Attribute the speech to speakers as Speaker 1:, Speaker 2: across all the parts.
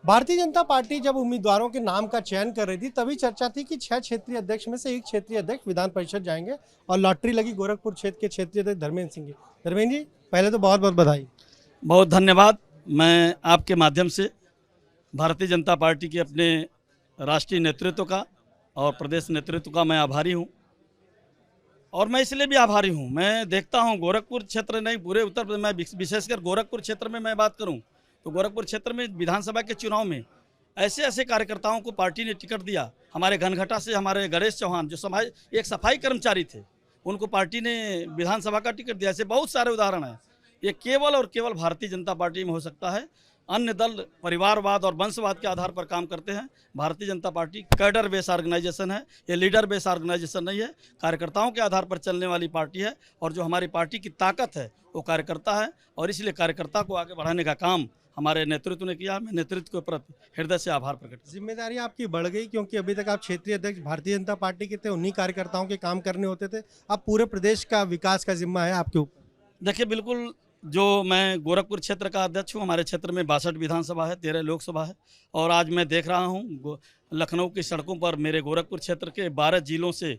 Speaker 1: Bharatiya Janata party जब उम्मीदवारों के नाम का चयन कर रही थी तभी चर्चा थी कि 6 क्षेत्रीय अध्यक्ष में से एक क्षेत्रीय अध्यक्ष विधान परिषद जाएंगे और लॉटरी लगी गोरखपुर क्षेत्र के क्षेत्रीय अध्यक्ष धर्मेंद्र सिंह की। धर्मेंद्र जी, पहले तो बहुत बहुत बधाई।
Speaker 2: बहुत धन्यवाद। मैं आपके माध्यम से भारतीय जनता पार्टी के अपने राष्ट्रीय नेतृत्व का और प्रदेश नेतृत्व का मैं आभारी हूं। और मैं इसलिए भी आभारी हूं, मैं देखता हूं गोरखपुर क्षेत्र नहीं पूरे उत्तर प्रदेश में, विशेषकर गोरखपुर क्षेत्र में मैं बात करूं तो गोरखपुर क्षेत्र में विधानसभा के चुनाव में ऐसे ऐसे कार्यकर्ताओं को पार्टी ने टिकट दिया। हमारे घनघटा से हमारे गणेश चौहान जो एक सफाई कर्मचारी थे, उनको पार्टी ने विधानसभा का टिकट दिया। ऐसे बहुत सारे उदाहरण हैं। ये केवल और केवल भारतीय जनता पार्टी में हो सकता है। अन्य दल परिवारवाद और वंशवाद के आधार पर काम करते हैं। Bharatiya Janata party cadre base organisation है, ये लीडर बेस ऑर्गेनाइजेशन नहीं है। कार्यकर्ताओं के आधार पर चलने वाली पार्टी है और जो हमारी पार्टी की ताकत है वो कार्यकर्ता है और इसलिए कार्यकर्ता को आगे बढ़ाने का काम हमारे नेतृत्व ने किया। मैं नेतृत्व के प्रति हृदय से आभार प्रकट करता हूं।
Speaker 1: जिम्मेदारी आपकी बढ़ गई क्योंकि अभी तक आप क्षेत्रीय अध्यक्ष भारतीय जनता पार्टी के थे, उन्हीं कार्यकर्ताओं के काम करने होते थे। अब पूरे प्रदेश का विकास का जिम्मा है आपके ऊपर।
Speaker 2: देखिए, बिल्कुल जो मैं गोरखपुर क्षेत्र का अध्यक्ष हूँ, हमारे क्षेत्र में 62 विधानसभा है, 13 लोकसभा है। और आज मैं देख रहा हूँ लखनऊ की सड़कों पर मेरे गोरखपुर क्षेत्र के 12 जिलों से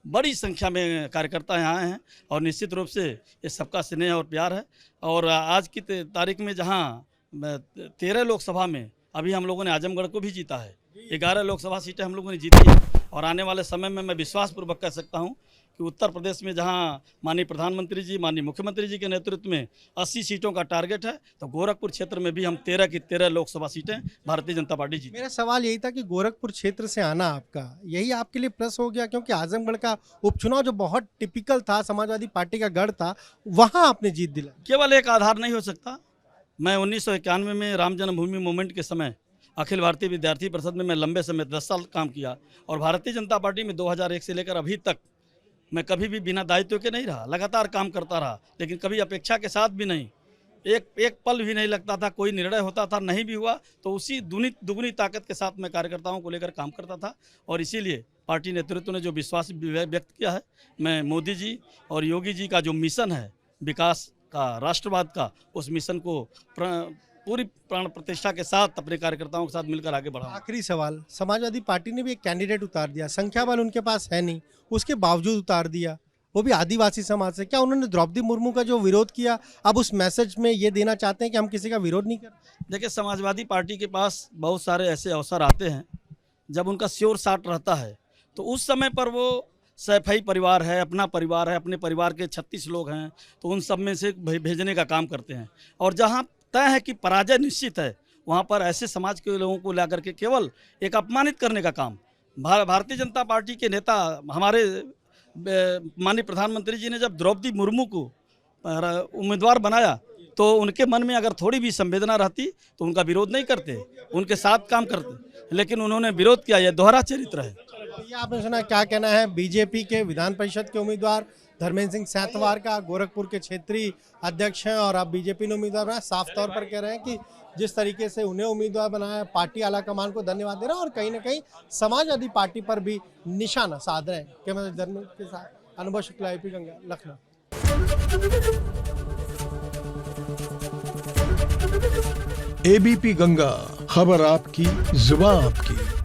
Speaker 2: बड़ी संख्या में कार्यकर्ता यहाँ आए हैं और निश्चित रूप से ये सबका स्नेह और प्यार है। और आज की तारीख में जहाँ 13 लोकसभा में अभी हम लोगों ने आजमगढ़ को भी जीता है, 11 लोकसभा सीटें हम लोगों ने जीती है। और आने वाले समय में मैं विश्वासपूर्वक कह सकता हूँ कि उत्तर प्रदेश में जहां माननीय प्रधानमंत्री जी, माननीय मुख्यमंत्री जी के नेतृत्व में 80 सीटों का टारगेट है, तो गोरखपुर क्षेत्र में भी हम 13 की 13 लोकसभा सीटें भारतीय जनता पार्टी जीती।
Speaker 1: मेरा सवाल यही था कि गोरखपुर क्षेत्र से आना आपका यही आपके लिए प्लस हो गया, क्योंकि आजमगढ़ का उपचुनाव जो बहुत टिपिकल था, समाजवादी पार्टी का गढ़ था, वहां आपने जीत दिला।
Speaker 2: केवल एक आधार नहीं हो सकता। मैं 1991 में राम जन्मभूमि मूवमेंट के समय अखिल भारतीय विद्यार्थी परिषद में मैं लंबे समय 10 साल काम किया और भारतीय जनता पार्टी में 2001 से लेकर अभी तक मैं कभी भी बिना दायित्व के नहीं रहा, लगातार काम करता रहा, लेकिन कभी अपेक्षा के साथ भी नहीं। एक पल भी नहीं लगता था, कोई निर्णय होता था, नहीं भी हुआ तो उसी दुगनी ताकत के साथ मैं कार्यकर्ताओं को लेकर काम करता था। और इसीलिए पार्टी नेतृत्व ने जो विश्वास व्यक्त किया है, मैं मोदी जी और योगी जी का जो मिशन है विकास का, राष्ट्रवाद का, उस मिशन को पूरी प्राण प्रतिष्ठा के साथ अपने कार्यकर्ताओं के साथ मिलकर आगे बढ़ा।
Speaker 1: आखिरी सवाल, समाजवादी पार्टी ने भी एक कैंडिडेट उतार दिया, संख्या बल उनके पास है नहीं, उसके बावजूद उतार दिया, वो भी आदिवासी समाज से। क्या उन्होंने द्रौपदी मुर्मू का जो विरोध किया, अब उस मैसेज में ये देना चाहते हैं कि हम किसी का विरोध नहीं करते?
Speaker 2: देखिए, समाजवादी पार्टी के पास बहुत सारे ऐसे अवसर आते हैं जब उनका श्योर साट रहता है, तो उस समय पर वो सैफई परिवार है, अपना परिवार है, अपने परिवार के 36 लोग हैं, तो उन सब में से भेजने का काम करते हैं। और जहाँ तय है कि पराजय निश्चित है, वहाँ पर ऐसे समाज के लोगों को ला करके केवल एक अपमानित करने का काम। भारतीय जनता पार्टी के नेता हमारे माननीय प्रधानमंत्री जी ने जब द्रौपदी मुर्मू को उम्मीदवार बनाया तो उनके मन में अगर थोड़ी भी संवेदना रहती तो उनका विरोध नहीं करते, उनके साथ काम करते, लेकिन उन्होंने विरोध किया। यह दोहरा चरित्र है।
Speaker 1: ये आपने सुना, क्या कहना है बीजेपी के विधान परिषद के उम्मीदवार धर्मेंद्र सिंह सैंतवार का? गोरखपुर के क्षेत्रीय अध्यक्ष हैं और अब बीजेपी ने उम्मीदवार बनाया। साफ तौर पर कह रहे हैं कि जिस तरीके से उन्हें उम्मीदवार बनाया, पार्टी आला कमान को धन्यवाद दे रहे हैं और कहीं ना कहीं समाजवादी पार्टी पर भी निशाना साध रहे हैं। कैमरा धर्मेंद्र के साथ अनुभव शुक्ला, एबीपी गंगा, लखनऊ।
Speaker 3: एबीपी गंगा, खबर आपकी, जुबान आपकी।